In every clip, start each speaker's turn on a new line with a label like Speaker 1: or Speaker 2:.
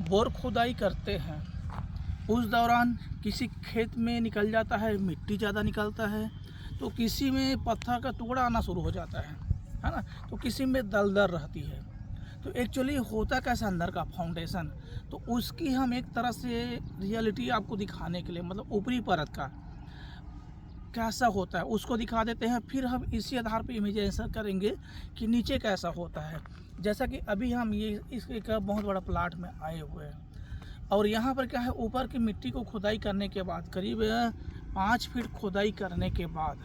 Speaker 1: Bore खुदाई करते हैं उस दौरान किसी खेत में निकल जाता है, मिट्टी ज़्यादा निकलता है, तो किसी में पत्थर का टुकड़ा आना शुरू हो जाता है ना, तो किसी में दलदल रहती है। तो एक्चुअली होता कैसा अंदर का फाउंडेशन, तो उसकी हम एक तरह से रियलिटी आपको दिखाने के लिए, मतलब ऊपरी परत का कैसा होता है उसको दिखा देते हैं। फिर हम इसी आधार पे इमेजिनेशन करेंगे कि नीचे कैसा होता है। जैसा कि अभी हम ये इसके बहुत बड़ा प्लाट में आए हुए हैं और यहाँ पर क्या है, ऊपर की मिट्टी को खुदाई करने के बाद करीब 5 फीट खुदाई करने के बाद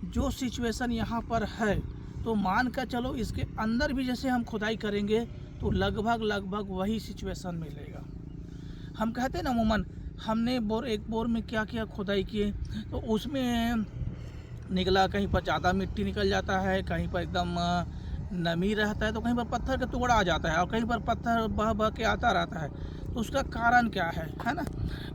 Speaker 1: जो सिचुएशन यहाँ पर है, तो मान कर चलो इसके अंदर भी जैसे हम खुदाई करेंगे तो लगभग वही सिचुएशन मिलेगा। हम कहते हैं ना अमूमन, हमने एक बोर में क्या किया, खुदाई किए, तो उसमें निकला कहीं पर ज़्यादा मिट्टी निकल जाता है, कहीं पर एकदम नमी रहता है, तो कहीं पर पत्थर का टुकड़ा आ जाता है और कहीं पर पत्थर बह के आता रहता है। तो उसका कारण क्या है ना,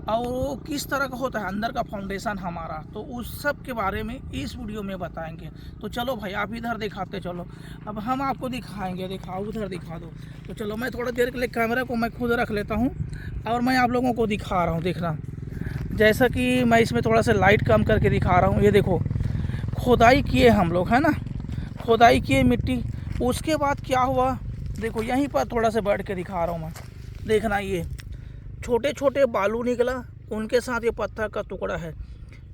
Speaker 1: और किस तरह का होता है अंदर का फाउंडेशन हमारा, तो उस सब के बारे में इस वीडियो में बताएंगे। तो चलो भाई आप इधर दिखाते चलो, अब हम आपको दिखाएंगे, दिखाओ उधर दिखा दो। तो चलो मैं थोड़ा देर के लिए कैमरा को मैं खुद रख लेता हूँ और मैं आप लोगों को दिखा रहा हूँ। देखना, जैसा कि मैं इसमें थोड़ा सा लाइट कम करके दिखा रहा हूँ। ये देखो खुदाई किए हम लोग, है ना, खुदाई किए मिट्टी, उसके बाद क्या हुआ देखो, यहीं पर थोड़ा सा बैठ के दिखा रहा हूँ मैं। देखना, ये छोटे छोटे बालू निकला, उनके साथ ये पत्थर का टुकड़ा है,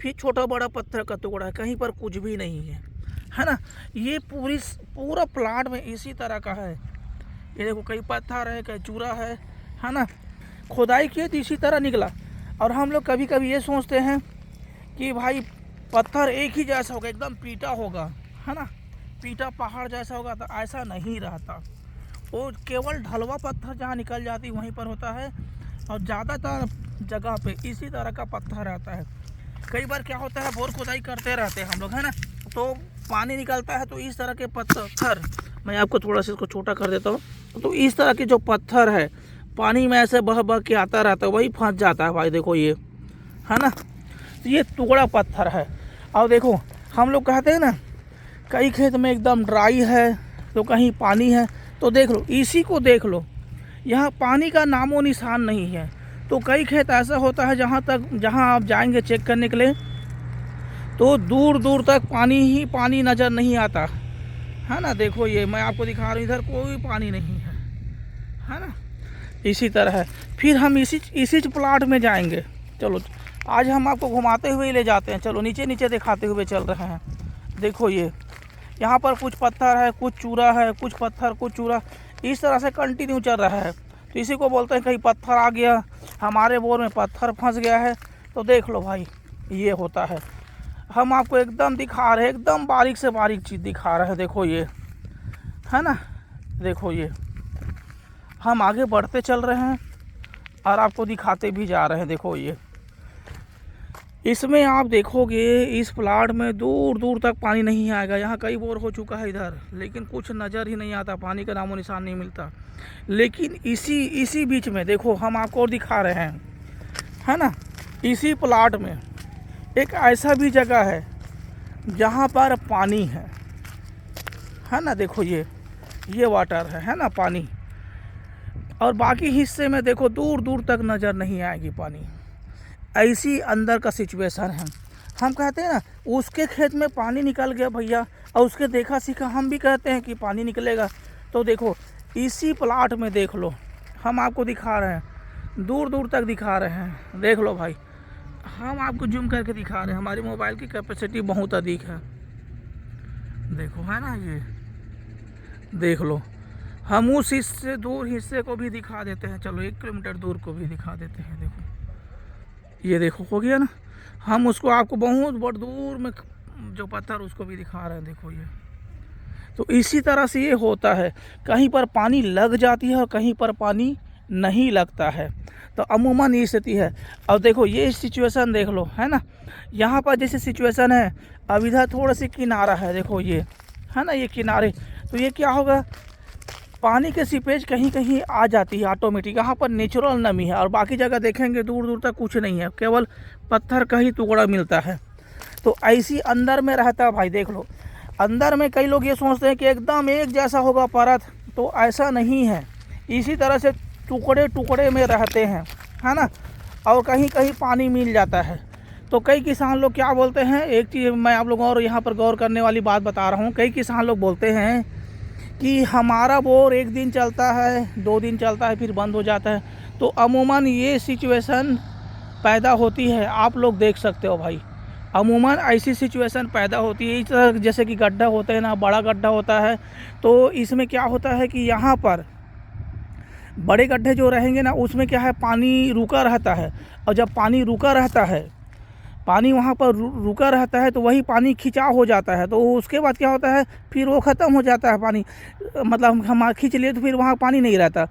Speaker 1: फिर छोटा बड़ा पत्थर का टुकड़ा है, कहीं पर कुछ भी नहीं है ना। ये पूरा प्लाट में इसी तरह का है। ये देखो कहीं पत्थर है, कहीं चूरा है ना। खुदाई किए तो इसी तरह निकला। और हम लोग कभी कभी ये सोचते हैं कि भाई पत्थर एक ही जैसा होगा, एकदम पीटा होगा, है ना, पीटा पहाड़ जैसा होगा, तो ऐसा नहीं रहता। वो केवल ढलवा पत्थर जहाँ निकल जाती वहीं पर होता है और ज़्यादातर जगह पे इसी तरह का पत्थर रहता है। कई बार क्या होता है, बोर खुदाई करते रहते हैं हम लोग, है ना, तो पानी निकलता है, तो इस तरह के पत्थर, मैं आपको थोड़ा सा इसको छोटा कर देता हूँ, तो इस तरह के जो पत्थर है पानी में ऐसे बह के आता रहता है, वही फंस जाता है भाई। देखो ये, है ना, तो ये टुकड़ा पत्थर है। और देखो हम लोग कहते हैं ना, कई खेत में एकदम ड्राई है तो कहीं पानी है, तो देख लो, इसी को देख लो, यहाँ पानी का नामो निशान नहीं है। तो कई खेत ऐसा होता है जहाँ आप जाएंगे चेक करने के लिए, तो दूर दूर तक पानी ही पानी नज़र नहीं आता, है ना। देखो ये मैं आपको दिखा रहा हूँ, इधर कोई पानी नहीं है ना, इसी तरह है। फिर हम इसी प्लाट में जाएंगे। चलो आज हम आपको घुमाते हुए ले जाते हैं, चलो नीचे नीचे दिखाते हुए चल रहे हैं। देखो ये यहाँ पर कुछ पत्थर है, कुछ चूरा है, कुछ पत्थर कुछ चूरा, इस तरह से कंटिन्यू चल रहा है। तो इसी को बोलते हैं कहीं पत्थर आ गया, हमारे बोर में पत्थर फंस गया है। तो देख लो भाई, ये होता है। हम आपको एकदम दिखा रहे हैं, एकदम बारीक से बारीक चीज़ दिखा रहे हैं। देखो ये, है ना, देखो ये, हम आगे बढ़ते चल रहे हैं और आपको दिखाते भी जा रहे हैं। देखो ये, इसमें आप देखोगे इस प्लाट में दूर दूर तक पानी नहीं आएगा। यहाँ कई बोर हो चुका है इधर, लेकिन कुछ नज़र ही नहीं आता, पानी का नामो निशान नहीं मिलता। लेकिन इसी बीच में देखो हम आपको और दिखा रहे हैं, है ना, इसी प्लाट में एक ऐसा भी जगह है जहाँ पर पानी है ना। देखो ये वाटर है ना, पानी, और बाकी हिस्से में देखो दूर दूर तक नज़र नहीं आएगी पानी। ऐसी अंदर का सिचुएशन है। हम कहते हैं ना, उसके खेत में पानी निकल गया भैया, और उसके देखा सीखा हम भी कहते हैं कि पानी निकलेगा। तो देखो इसी प्लाट में देख लो, हम आपको दिखा रहे हैं, दूर दूर तक दिखा रहे हैं। देख लो भाई, हम आपको जूम करके दिखा रहे हैं, हमारी मोबाइल की कैपेसिटी बहुत अधिक है। देखो, है ना, ये देख लो। हम उस हिस्से दूर हिस्से को भी दिखा देते हैं, चलो 1 किलोमीटर दूर को भी दिखा देते हैं। देखो ये, देखो हो गया ना, हम उसको आपको बहुत बड़ दूर में जो पत्थर उसको भी दिखा रहे हैं। देखो ये, तो इसी तरह से ये होता है, कहीं पर पानी लग जाती है और कहीं पर पानी नहीं लगता है। तो अमूमन ये स्थिति है। और देखो ये सिचुएशन देख लो, है ना, यहाँ पर जैसे सिचुएशन है, अब इधर थोड़ा सी किनारा है, देखो ये, है ना, ये किनारे, तो ये क्या होगा, पानी के सीपेज कहीं कहीं आ जाती है ऑटोमेटिक। यहाँ पर नेचुरल नमी है और बाकी जगह देखेंगे दूर दूर तक कुछ नहीं है, केवल पत्थर का ही टुकड़ा मिलता है। तो ऐसी अंदर में रहता है भाई। देख लो, अंदर में कई लोग ये सोचते हैं कि एकदम एक जैसा होगा परत, तो ऐसा नहीं है। इसी तरह से टुकड़े टुकड़े में रहते हैं, है ना, और कहीं कहीं पानी मिल जाता है। तो कई किसान लोग क्या बोलते हैं, एक चीज़ मैं आप लोगों और यहाँ पर गौर करने वाली बात बता रहा हूँ। कई किसान लोग बोलते हैं कि हमारा बोर 1 दिन चलता है, 2 दिन चलता है, फिर बंद हो जाता है। तो अमूमन ये सिचुएशन पैदा होती है, आप लोग देख सकते हो भाई, अमूमन ऐसी सिचुएशन पैदा होती है। इस तरह जैसे कि गड्ढा होते हैं ना, बड़ा गड्ढा होता है, तो इसमें क्या होता है कि यहाँ पर बड़े गड्ढे जो रहेंगे ना, उसमें क्या है, पानी रुका रहता है। और जब पानी रुका रहता है, पानी वहाँ पर रुका रहता है, तो वही पानी खिंचाव हो जाता है। तो उसके बाद क्या होता है, फिर वो ख़त्म हो जाता है पानी, मतलब हम खींच लिए तो फिर वहाँ पानी नहीं रहता।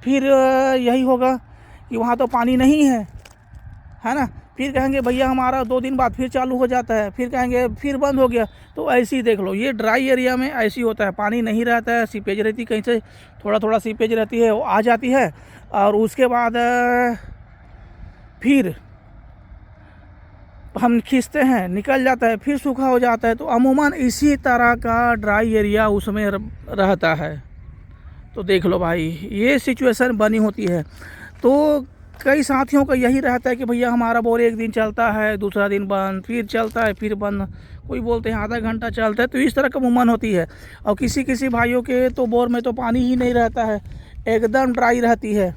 Speaker 1: फिर यही होगा कि वहाँ तो पानी नहीं है ना। फिर कहेंगे भैया हमारा 2 दिन बाद फिर चालू हो जाता है, फिर कहेंगे फिर बंद हो गया। तो ऐसे ही देख लो, ये ड्राई एरिया में ऐसी होता है, पानी नहीं रहता है, सीपेज रहती, कहीं से थोड़ा थोड़ा सीपेज रहती है, वो आ जाती है, और उसके बाद फिर हम खींचते हैं, निकल जाता है, फिर सूखा हो जाता है। तो अमूमन इसी तरह का ड्राई एरिया उसमें रहता है। तो देख लो भाई, ये सिचुएशन बनी होती है। तो कई साथियों का यही रहता है कि भैया हमारा बोर 1 दिन चलता है, दूसरा दिन बंद, फिर चलता है, फिर बंद, कोई बोलते हैं आधा घंटा चलता है। तो इस तरह का अमूमन होती है। और किसी किसी भाइयों के तो बोर में तो पानी ही नहीं रहता है, एकदम ड्राई रहती है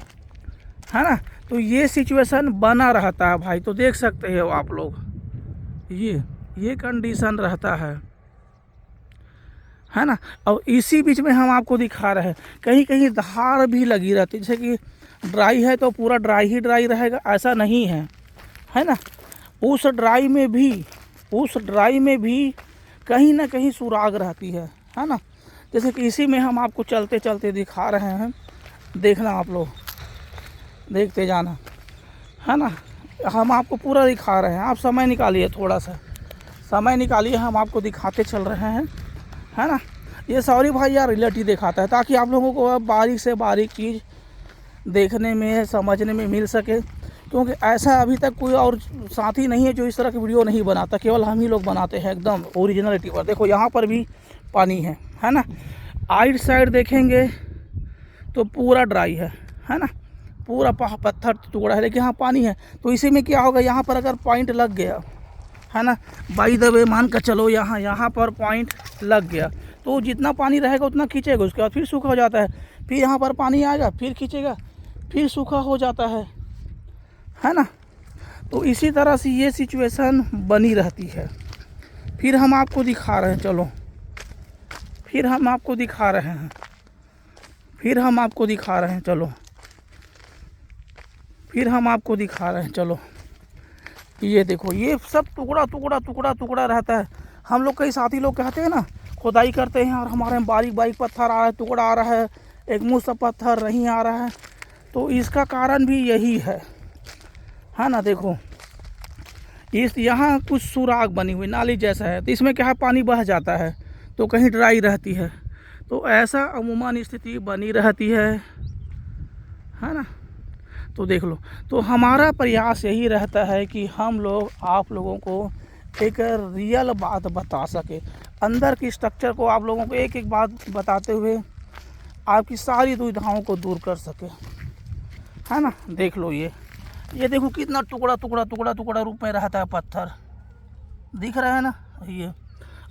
Speaker 1: ना। तो ये सिचुएशन बना रहता है भाई। तो देख सकते हो आप लोग, ये कंडीशन रहता है ना। और इसी बीच में हम आपको दिखा रहे हैं, कहीं कहीं धार भी लगी रहती है। जैसे कि ड्राई है तो पूरा ड्राई ही ड्राई रहेगा, ऐसा नहीं है ना। उस ड्राई में भी कहीं ना कहीं सुराग रहती है ना। जैसे कि इसी में हम आपको चलते चलते दिखा रहे हैं, देखना आप लोग, देखते जाना, है ना। हम आपको पूरा दिखा रहे हैं, आप समय निकालिए, थोड़ा सा समय निकालिए, हम आपको दिखाते चल रहे हैं, है ना। ये सॉरी भाई यार, रिलेटिव दिखाता है ताकि आप लोगों को बारीक से बारीक चीज़ देखने में, समझने में मिल सके। क्योंकि ऐसा अभी तक कोई और साथी नहीं है जो इस तरह की वीडियो नहीं बनाता, केवल हम ही लोग बनाते हैं एकदम ओरिजिनलिटी पर। देखो यहाँ पर भी पानी है ना। आइट साइड देखेंगे तो पूरा ड्राई है ना, पूरा पत्थर टुकड़ा है, लेकिन यहाँ पानी है। तो इसी में क्या होगा, यहाँ पर अगर पॉइंट लग गया, है ना, बाई द वे मान कर चलो, यहाँ पर पॉइंट लग गया, तो जितना पानी रहेगा उतना खींचेगा, उसके बाद फिर सूखा हो जाता है। फिर यहाँ पर पानी आएगा, फिर खींचेगा, फिर सूखा हो जाता है ना। तो इसी तरह से ये सिचुएशन बनी रहती है। फिर हम आपको दिखा रहे हैं, चलो, फिर हम आपको दिखा रहे हैं, चलो, फिर हम आपको दिखा रहे हैं, चलो। ये देखो, ये सब टुकड़ा रहता है। हम लोग कई साथी लोग कहते हैं ना, खुदाई करते हैं और हमारे में बारीक बारीक पत्थर आ रहा है, टुकड़ा आ रहा है, एक मुँह सा पत्थर नहीं आ रहा है। तो इसका कारण भी यही है ना। देखो, यहाँ कुछ सुराग बनी हुई नाली जैसा है, तो इसमें क्या है, पानी बह जाता है, तो कहीं ड्राई रहती है। तो ऐसा अमूमन स्थिति बनी रहती है ना। तो देख लो, तो हमारा प्रयास यही रहता है कि हम लोग आप लोगों को एक रियल बात बता सके, अंदर की स्ट्रक्चर को आप लोगों को एक एक बात बताते हुए आपकी सारी दुविधाओं को दूर कर सके, है ना। देख लो, ये देखो कितना टुकड़ा रूप में रहता है, पत्थर दिख रहा है ना ये।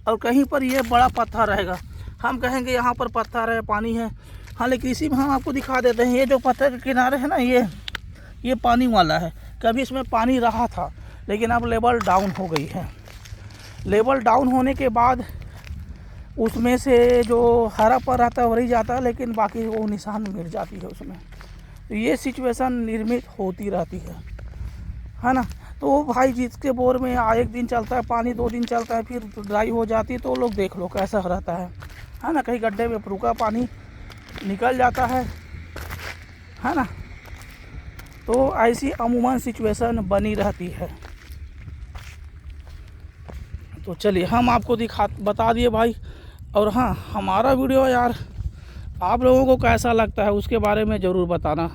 Speaker 1: और कहीं पर ये बड़ा पत्थर रहेगा, हम कहेंगे यहाँ पर पत्थर है, पानी है, हाँ, लेकिन इसी में हम आपको दिखा देते हैं, ये जो पत्थर के किनारे है ना, ये पानी वाला है। कभी इसमें पानी रहा था, लेकिन अब लेवल डाउन हो गई है। लेवल डाउन होने के बाद उसमें से जो हरा पर रहता है वही जाता है, लेकिन बाकी वो निशान मिट जाती है उसमें। तो ये सिचुएशन निर्मित होती रहती है ना। तो भाई जिसके बोर में 1 दिन चलता है पानी, 2 दिन चलता है, फिर ड्राई हो जाती है, तो लोग देख लो कैसा रहता है ना। कहीं गड्ढे में रुका पानी निकल जाता है ना। तो ऐसी अमूमन सिचुएशन बनी रहती है। तो चलिए, हम आपको बता दिए भाई। और हाँ, हमारा वीडियो यार आप लोगों को कैसा लगता है उसके बारे में ज़रूर बताना।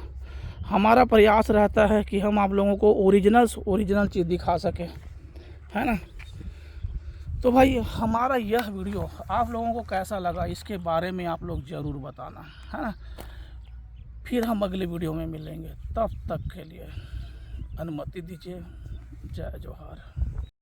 Speaker 1: हमारा प्रयास रहता है कि हम आप लोगों को ओरिजिनल चीज़ दिखा सकें, है ना। तो भाई हमारा यह वीडियो आप लोगों को कैसा लगा इसके बारे में आप लोग ज़रूर बताना, है ना। फिर हम अगले वीडियो में मिलेंगे, तब तक के लिए अनुमति दीजिए। जय जोहार।